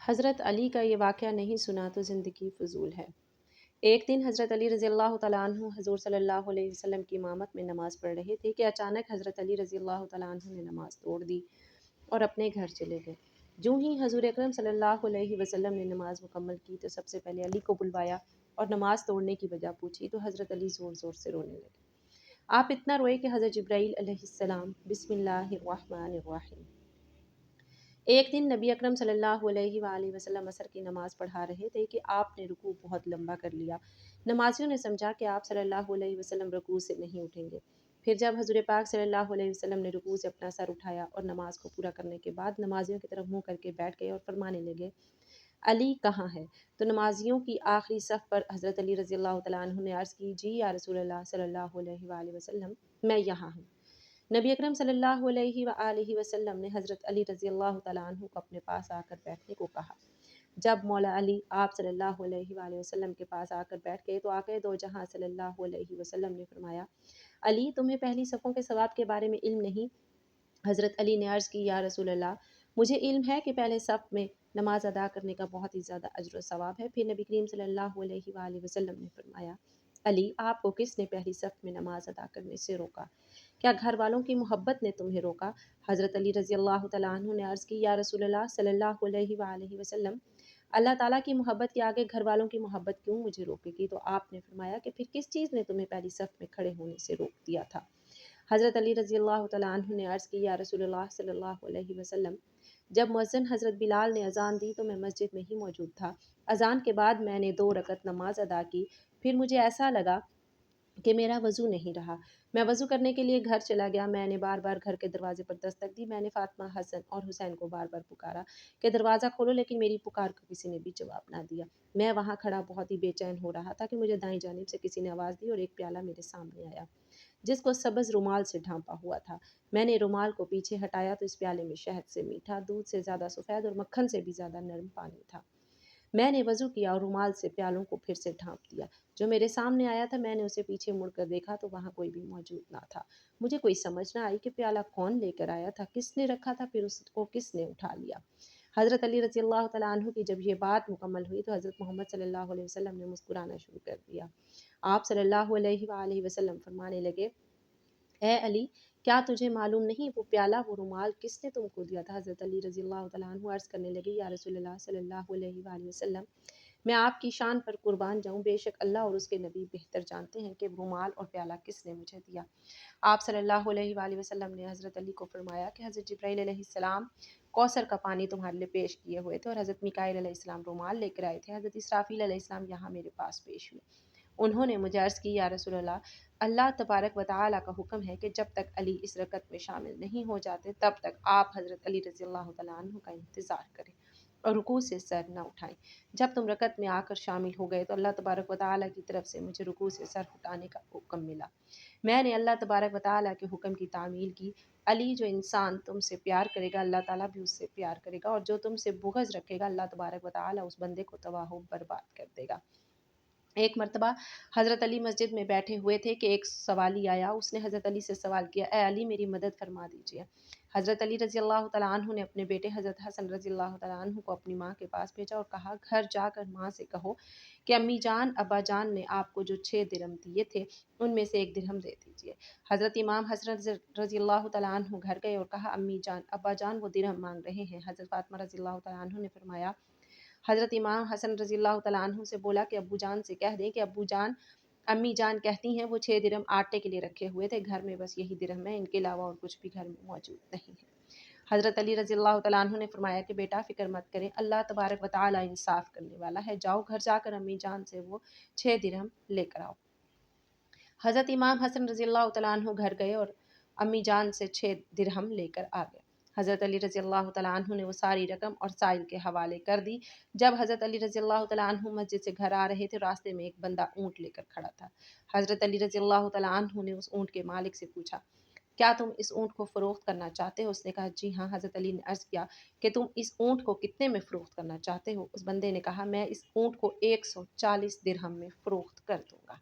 حضرت علی کا یہ واقعہ نہیں سنا تو زندگی فضول ہے۔ ایک دن حضرت علی رضی اللہ تعالیٰ عنہ حضور صلی اللہ علیہ وسلم کی امامت میں نماز پڑھ رہے تھے کہ اچانک حضرت علی رضی اللہ تعالیٰ عنہ نے نماز توڑ دی اور اپنے گھر چلے گئے۔ جو ہی حضور اکرم صلی اللہ علیہ وسلم نے نماز مکمل کی تو سب سے پہلے علی کو بلوایا اور نماز توڑنے کی وجہ پوچھی تو حضرت علی زور زور سے رونے لگے۔ آپ اتنا روئے کہ حضرت جبرائیل علیہ السلام بسم اللہ الرحمن الرحیم۔ ایک دن نبی اکرم صلی اللہ علیہ وآلہ وسلم عصر کی نماز پڑھا رہے تھے کہ آپ نے رکوع بہت لمبا کر لیا۔ نمازیوں نے سمجھا کہ آپ صلی اللہ علیہ وسلم رکوع سے نہیں اٹھیں گے۔ پھر جب حضور پاک صلی اللہ علیہ وسلم نے رکوع سے اپنا سر اٹھایا اور نماز کو پورا کرنے کے بعد نمازیوں کی طرف منہ کر کے بیٹھ گئے اور فرمانے لگے، علی کہاں ہے؟ تو نمازیوں کی آخری صف پر حضرت علی رضی اللہ تعالیٰ عنہ نے عرض کی، جی یا رسول اللہ صلی اللہ علیہ وآلہ وسلم، میں یہاں ہوں۔ نبی اکرم صلی اللہ علیہ وآلہ وسلم نے حضرت علی رضی اللہ تعالیٰ عنہ کو اپنے پاس آ کر بیٹھنے کو کہا۔ جب مولا علی آپ صلی اللہ علیہ وآلہ وسلم کے پاس آ کر بیٹھ گئے تو آقا دو جہاں صلی اللہ علیہ وسلم نے فرمایا، علی تمہیں پہلی صفوں کے ثواب کے بارے میں علم نہیں؟ حضرت علی نے عرض کی، یا رسول اللہ، مجھے علم ہے کہ پہلے صف میں نماز ادا کرنے کا بہت ہی زیادہ اجر و ثواب ہے۔ پھر نبی کریم صلی اللہ علیہ وآلہ وسلم نے فرمایا، علی آپ کو کس نے پہلی صف میں نماز ادا کرنے سے روکا؟ کیا گھر والوں کی محبت نے تمہیں روکا؟ حضرت علی رضی اللہ تعالیٰ عنہ نے عرض کی، یا رسول اللہ صلی اللہ علیہ وآلہ وسلم، اللہ تعالیٰ کی محبت کے آگے گھر والوں کی محبت کیوں مجھے روکے گی؟ تو آپ نے فرمایا کہ پھر کس چیز نے تمہیں پہلی صف میں کھڑے ہونے سے روک دیا تھا؟ حضرت علی رضی اللہ تعالیٰ عنہ نے عرض کی، یا رسول اللہ صلی اللہ علیہ وسلم، جب مؤذن حضرت بلال نے اذان دی تو میں مسجد میں ہی موجود تھا۔ اذان کے بعد میں نے 2 رکعت نماز ادا کی، پھر مجھے ایسا لگا کہ میرا وضو نہیں رہا۔ میں وضو کرنے کے لیے گھر چلا گیا۔ میں نے بار بار گھر کے دروازے پر دستک دی۔ میں نے فاطمہ، حسن اور حسین کو بار بار پکارا کہ دروازہ کھولو، لیکن میری پکار کو کسی نے بھی جواب نہ دیا۔ میں وہاں کھڑا بہت ہی بے چین ہو رہا تھا کہ مجھے دائیں جانب سے کسی نے آواز دی اور ایک پیالہ میرے سامنے آیا جس کو سبز رومال سے ڈھانپا ہوا تھا۔ میں نے رومال کو پیچھے ہٹایا تو اس پیالے میں شہد سے میٹھا، دودھ سے زیادہ سفید اور مکھن سے بھی زیادہ نرم پانی تھا۔ میں نے وضو کیا اور رومال سے پیالوں کو پھر سے ڈھانپ دیا۔ جو میرے سامنے آیا تھا میں نے اسے پیچھے مڑ کر دیکھا تو وہاں کوئی بھی موجود نہ تھا۔ مجھے کوئی سمجھ نہ آئی کہ پیالہ کون لے کر آیا تھا، کس نے رکھا تھا، پھر اس کو کس نے اٹھا لیا۔ حضرت علی رضی اللہ تعالیٰ عنہ کی جب یہ بات مکمل ہوئی تو حضرت محمد صلی اللہ علیہ وسلم نے مسکرانا شروع کر دیا۔ آپ صلی اللہ علیہ وآلہ وسلم فرمانے لگے، اے علی، کیا تجھے معلوم نہیں وہ پیالہ، وہ رومال کس نے تم کو دیا تھا؟ حضرت علی رضی اللہ تعالیٰ عنہ عرض کرنے لگے، یا رسول اللہ صلی اللہ علیہ وآلہ وسلم، میں آپ کی شان پر قربان جاؤں، بے شک اللہ اور اس کے نبی بہتر جانتے ہیں کہ رومال اور پیالہ کس نے مجھے دیا۔ آپ صلی اللہ علیہ وآلہ وسلم نے حضرت علی کو فرمایا کہ حضرت جبرائیل علیہ السلام کوثر کا پانی تمہارے لیے پیش کیے ہوئے تھے اور حضرت میکائیل علیہ السلام رومال لے کر آئے تھے۔ حضرت اسرافیل علیہ السلام یہاں میرے پاس پیش ہوئے۔ انہوں نے مجھے عرض کی، یا رسول اللہ تبارک و تعالیٰ کا حکم ہے کہ جب تک علی اس رکعت میں شامل نہیں ہو جاتے تب تک آپ حضرت علی رضی اللہ تعالیٰ عنہ کا انتظار کریں اور رکوع سے سر نہ اٹھائیں۔ جب تم رکعت میں آ کر شامل ہو گئے تو اللہ تبارک و تعالیٰ کی طرف سے مجھے رکوع سے سر اٹھانے کا حکم ملا۔ میں نے اللہ تبارک و تعالیٰ کے حکم کی تعمیل کی۔ علی، جو انسان تم سے پیار کرے گا اللہ تعالیٰ بھی اس سے پیار کرے گا، اور جو تم سے بغض رکھے گا اللہ تبارک و تعالیٰ اس بندے کو تباہ و برباد کر دے گا۔ ایک مرتبہ حضرت علی مسجد میں بیٹھے ہوئے تھے کہ ایک سوالی آیا۔ اس نے حضرت علی سے سوال کیا، اے علی، میری مدد فرما دیجیے۔ حضرت علی رضی اللہ تعالیٰ عنہ نے اپنے بیٹے حضرت حسن رضی اللہ تعالیٰ عنہ کو اپنی ماں کے پاس بھیجا اور کہا، گھر جا کر ماں سے کہو کہ امی جان، ابا جان نے آپ کو جو 6 درہم دیے تھے ان میں سے 1 درہم دے دیجیے۔ حضرت امام حسن رضی اللہ تعالیٰ عنہ گھر گئے اور کہا، امی جان، ابا جان وہ درہم مانگ رہے ہیں۔ حضرت فاطمہ رضی اللہ تعالیٰ عنہ نے فرمایا، حضرت امام حسن رضی اللہ تعالیٰ عنہ سے بولا کہ ابو جان سے کہہ دیں کہ ابو جان، امی جان کہتی ہیں وہ 6 درہم آٹے کے لیے رکھے ہوئے تھے، گھر میں بس یہی درہم ہے، ان کے علاوہ اور کچھ بھی گھر میں موجود نہیں ہے۔ حضرت علی رضی اللہ تعالیٰ عنہ نے فرمایا کہ بیٹا فکر مت کریں، اللہ تبارک و تعالیٰ انصاف کرنے والا ہے، جاؤ گھر جا کر امی جان سے وہ 6 درہم لے کر آؤ۔ حضرت امام حسن رضی اللہ تعالیٰ عنہ گھر گئے اور امی جان سے 6 درہم لے کر آ گئے۔ حضرت علی رضی اللہ تعالیٰ عنہ نے وہ ساری رقم اور سائل کے حوالے کر دی۔ جب حضرت علی رضی اللہ تعالیٰ عنہ مسجد سے گھر آ رہے تھے، راستے میں ایک بندہ اونٹ لے کر کھڑا تھا۔ حضرت علی رضی اللہ تعالیٰ عنہ نے اس اونٹ کے مالک سے پوچھا، کیا تم اس اونٹ کو فروخت کرنا چاہتے ہو؟ اس نے کہا، جی ہاں۔ حضرت علی نے عرض کیا کہ تم اس اونٹ کو کتنے میں فروخت کرنا چاہتے ہو؟ اس بندے نے کہا، میں اس اونٹ کو 140 درہم میں فروخت کر دوں گا۔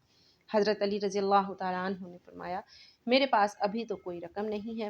حضرت علی رضی اللہ تعالیٰ عنہ نے فرمایا، میرے پاس ابھی تو کوئی رقم نہیں ہے،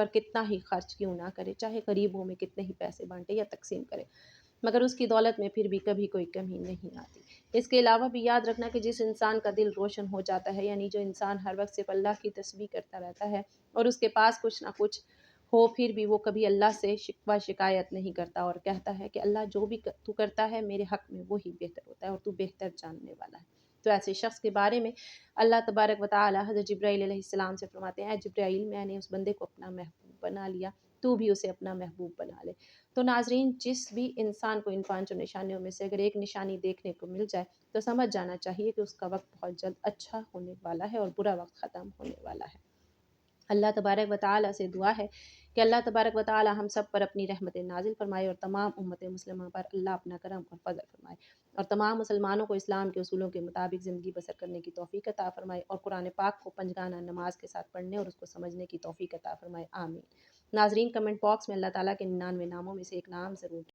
پر کتنا ہی خرچ کیوں نہ کرے، چاہے غریبوں میں کتنے ہی پیسے بانٹے یا تقسیم کرے، مگر اس کی دولت میں پھر بھی کبھی کوئی کمی نہیں آتی۔ اس کے علاوہ بھی یاد رکھنا کہ جس انسان کا دل روشن ہو جاتا ہے، یعنی جو انسان ہر وقت صرف اللہ کی تسبیح کرتا رہتا ہے اور اس کے پاس کچھ نہ کچھ ہو، پھر بھی وہ کبھی اللہ سے شکوہ شکایت نہیں کرتا اور کہتا ہے کہ اللہ جو بھی تو کرتا ہے میرے حق میں وہی بہتر ہوتا ہے اور تو بہتر جاننے والا ہے، تو ایسے شخص کے بارے میں اللہ تبارک و تعالی حضرت جبرائیل علیہ السلام سے فرماتے ہیں، اے جبرائیل، میں نے اس بندے کو اپنا محبوب بنا لیا، تو بھی اسے اپنا محبوب بنا لے۔ تو ناظرین، جس بھی انسان کو ان 5 نشانیوں میں سے اگر ایک نشانی دیکھنے کو مل جائے تو سمجھ جانا چاہیے کہ اس کا وقت بہت جلد اچھا ہونے والا ہے اور برا وقت ختم ہونے والا ہے۔ اللہ تبارک و تعالی سے دعا ہے کہ اللہ تبارک و تعالی ہم سب پر اپنی رحمت نازل فرمائے اور تمام امت مسلمہ پر اللہ اپنا کرم اور فضل فرمائے اور تمام مسلمانوں کو اسلام کے اصولوں کے مطابق زندگی بسر کرنے کی توفیق عطا فرمائے اور قرآن پاک کو پنجگانہ نماز کے ساتھ پڑھنے اور اس کو سمجھنے کی توفیق عطا فرمائے، آمین۔ ناظرین، کمنٹ باکس میں اللہ تعالیٰ کے 99 ناموں میں سے ایک نام ضرور